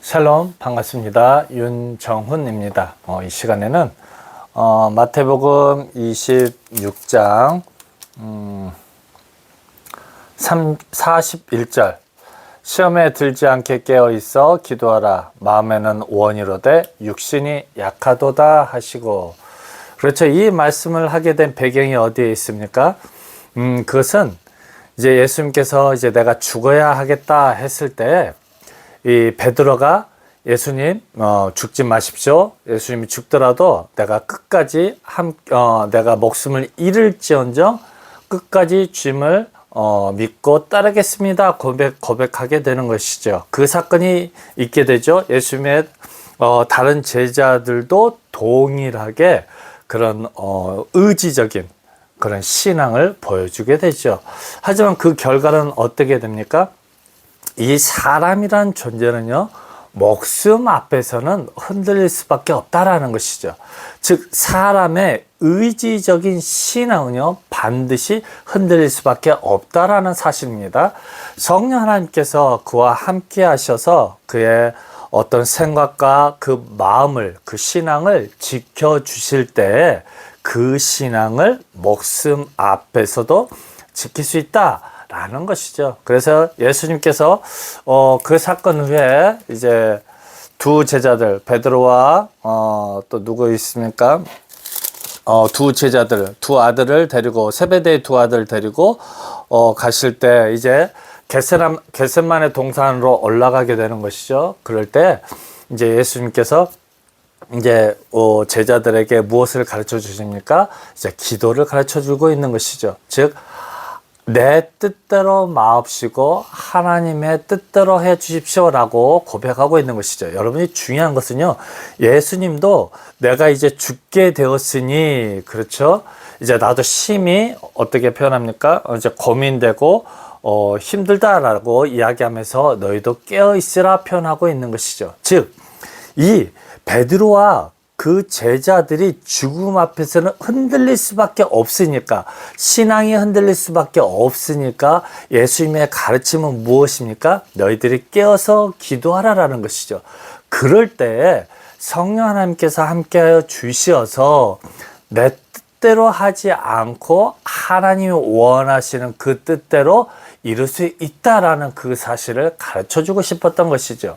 샬롬 반갑습니다. 윤정훈입니다. 이 시간에는 마태복음 26장 41절 시험에 들지 않게 깨어있어 기도하라. 마음에는 원이로되 육신이 약하도다 하시고. 그렇죠. 이 말씀을 하게 된 배경이 어디에 있습니까? 그것은 이제 예수님께서 이제 내가 죽어야 하겠다 했을 때 이 베드로가 예수님 죽지 마십시오. 예수님이 죽더라도 내가 끝까지 내가 목숨을 잃을지언정 끝까지 주님을 믿고 따르겠습니다. 고백하게 되는 것이죠. 그 사건이 있게 되죠. 예수님의 다른 제자들도 동일하게 그런 의지적인 그런 신앙을 보여주게 되죠. 하지만 그 결과는 어떻게 됩니까? 이 사람이란 존재는요, 목숨 앞에서는 흔들릴 수밖에 없다라는 것이죠. 즉, 사람의 의지적인 신앙은요, 반드시 흔들릴 수밖에 없다라는 사실입니다. 성령 하나님께서 그와 함께 하셔서 그의 어떤 생각과 그 마음을, 그 신앙을 지켜주실 때 그 신앙을 목숨 앞에서도 지킬 수 있다. 라는 것이죠. 그래서 예수님께서 그 사건 후에 이제 두 제자들 베드로와 또 누구 있습니까? 두 제자들, 두 아들을 데리고 세베대의 두 아들을 데리고 가실 때 이제 겟세마네 동산으로 올라가게 되는 것이죠. 그럴 때 이제 예수님께서 이제 제자들에게 무엇을 가르쳐 주십니까? 이제 기도를 가르쳐 주고 있는 것이죠. 즉 내 뜻대로 마옵시고 하나님의 뜻대로 해 주십시오 라고 고백하고 있는 것이죠. 여러분이 중요한 것은요, 예수님도 내가 이제 죽게 되었으니, 그렇죠? 이제 나도 심히 어떻게 표현합니까? 이제 고민되고 힘들다라고 이야기하면서 너희도 깨어 있으라 표현하고 있는 것이죠. 즉 이 베드로와 그 제자들이 죽음 앞에서는 흔들릴 수밖에 없으니까, 신앙이 흔들릴 수밖에 없으니까 예수님의 가르침은 무엇입니까? 너희들이 깨어서 기도하라라는 것이죠. 그럴 때 성령 하나님께서 함께하여 주시어서 내 뜻대로 하지 않고 하나님이 원하시는 그 뜻대로 이룰 수 있다라는 그 사실을 가르쳐주고 싶었던 것이죠.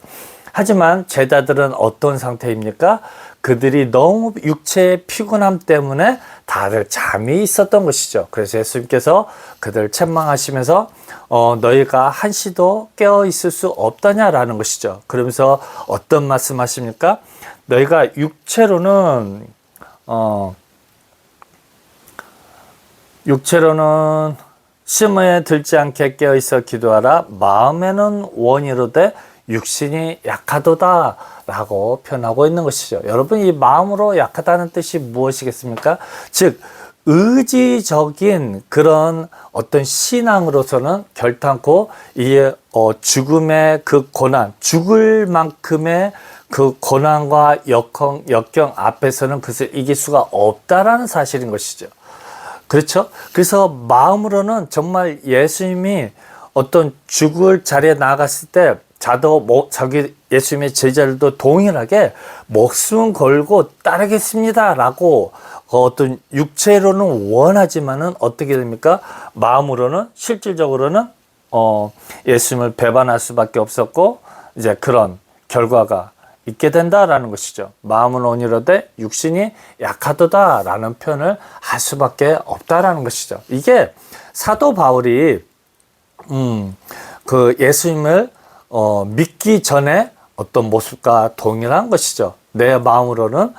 하지만 제자들은 어떤 상태입니까? 그들이 너무 육체의 피곤함 때문에 다들 잠이 있었던 것이죠. 그래서 예수님께서 그들을 책망하시면서 너희가 한시도 깨어 있을 수 없다냐라는 것이죠. 그러면서 어떤 말씀하십니까? 너희가 육체로는 시험에 들지 않게 깨어 있어 기도하라. 마음에는 원이로되 육신이 약하도다 라고 표현하고 있는 것이죠. 여러분, 이 마음으로 약하다는 뜻이 무엇이겠습니까? 즉 의지적인 그런 어떤 신앙으로서는 결단코 이 죽음의 그 고난, 죽을 만큼의 그 고난과 역경 앞에서는 그것을 이길 수가 없다라는 사실인 것이죠. 그렇죠? 그래서 마음으로는 정말 예수님이 어떤 죽을 자리에 나아갔을 때 자기 예수님의 제자들도 동일하게 목숨 걸고 따르겠습니다 라고 어떤 육체로는 원하지만은 어떻게 됩니까? 마음으로는 실질적으로는 예수님을 배반할 수밖에 없었고 이제 그런 결과가 있게 된다라는 것이죠. 마음은 원이로되 육신이 약하도다 라는 표현을 할 수밖에 없다라는 것이죠. 이게 사도 바울이 그 예수님을 믿기 전에 어떤 모습과 동일한 것이죠. 내 마음으로는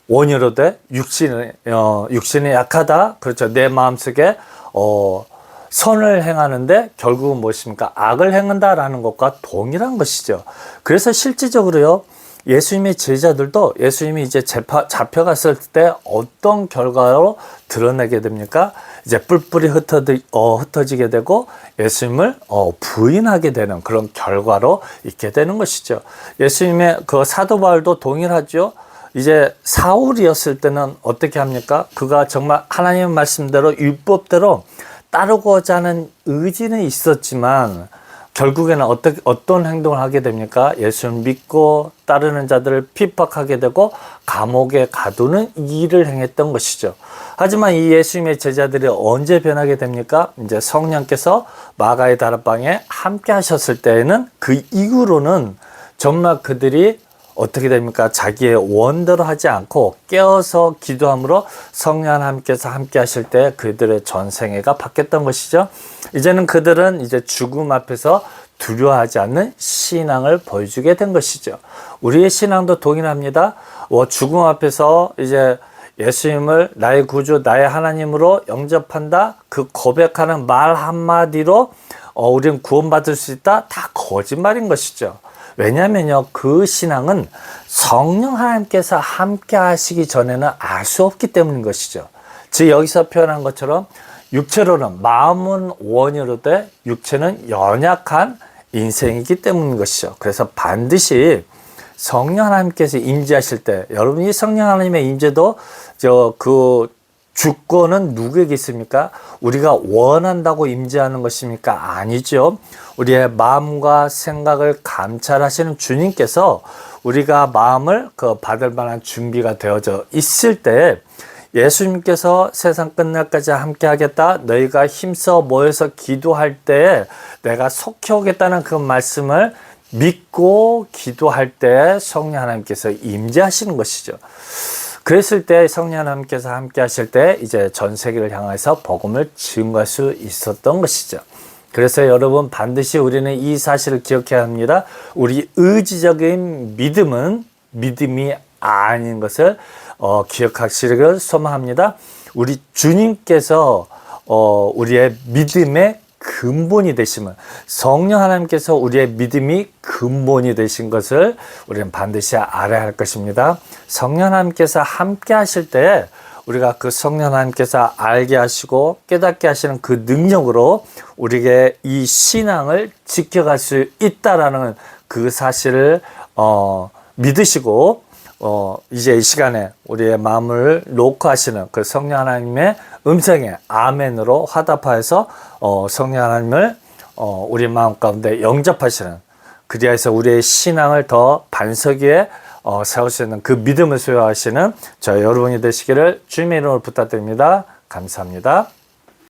원이로되 육신이 약하다. 그렇죠. 내 마음속에 선을 행하는데 결국은 무엇입니까? 악을 행한다라는 것과 동일한 것이죠. 그래서 실질적으로요, 예수님의 제자들도 예수님이 이제 잡혀갔을 때 어떤 결과로 드러내게 됩니까? 이제 뿔뿔이 흩어지게 되고 예수님을 부인하게 되는 그런 결과로 있게 되는 것이죠. 예수님의 그 사도 바울도 동일하죠. 이제 사울이었을 때는 어떻게 합니까? 그가 정말 하나님의 말씀대로 율법대로 따르고자 하는 의지는 있었지만 결국에는 어떤 행동을 하게 됩니까? 예수를 믿고 따르는 자들을 핍박하게 되고 감옥에 가두는 일을 행했던 것이죠. 하지만 이 예수님의 제자들이 언제 변하게 됩니까? 이제 성령께서 마가의 다락방에 함께 하셨을 때에는 그 이후로는 정말 그들이 어떻게 됩니까? 자기의 원대로 하지 않고 깨어서 기도함으로 성령 하나님께서 함께 하실 때 그들의 전생애가 바뀌었던 것이죠. 이제는 그들은 이제 죽음 앞에서 두려워하지 않는 신앙을 보여주게 된 것이죠. 우리의 신앙도 동일합니다. 죽음 앞에서 이제 예수님을 나의 구주, 나의 하나님으로 영접한다. 그 고백하는 말 한마디로 우리는 구원받을 수 있다. 다 거짓말인 것이죠. 왜냐면요, 그 신앙은 성령 하나님께서 함께 하시기 전에는 알 수 없기 때문인 것이죠. 즉, 여기서 표현한 것처럼 육체로는 마음은 원이로되 육체는 연약한 인생이기 때문인 것이죠. 그래서 반드시 성령 하나님께서 임재하실 때, 여러분 이 성령 하나님의 임재도 주권은 누구에게 있습니까? 우리가 원한다고 임재하는 것입니까? 아니죠. 우리의 마음과 생각을 감찰하시는 주님께서 우리가 마음을 받을 만한 준비가 되어져 있을 때 예수님께서 세상 끝날까지 함께 하겠다. 너희가 힘써 모여서 기도할 때 내가 속히 오겠다는 그 말씀을 믿고 기도할 때 성령 하나님께서 임재하시는 것이죠. 그랬을 때 성령 하나님께서 함께 하실 때 이제 전 세계를 향해서 복음을 증거할 수 있었던 것이죠. 그래서 여러분 반드시 우리는 이 사실을 기억해야 합니다. 우리 의지적인 믿음은 믿음이 아닌 것을 기억하시기를 소망합니다. 우리 주님께서 우리의 믿음의 근본이 되심을, 성령 하나님께서 우리의 믿음이 근본이 되신 것을 우리는 반드시 알아야 할 것입니다. 성령 하나님께서 함께 하실 때 우리가 그 성령 하나님께서 알게 하시고 깨닫게 하시는 그 능력으로 우리에게 이 신앙을 지켜갈 수 있다라는 그 사실을 믿으시고 이제 이 시간에 우리의 마음을 놓고 하시는 그 성령 하나님의 음성에 아멘으로 화답하여서 성령 하나님을 우리 마음 가운데 영접하시는, 그리하여서 우리의 신앙을 더 반석 위에 세울 수 있는 그 믿음을 소유하시는 저 여러분이 되시기를 주님의 이름으로 부탁드립니다. 감사합니다.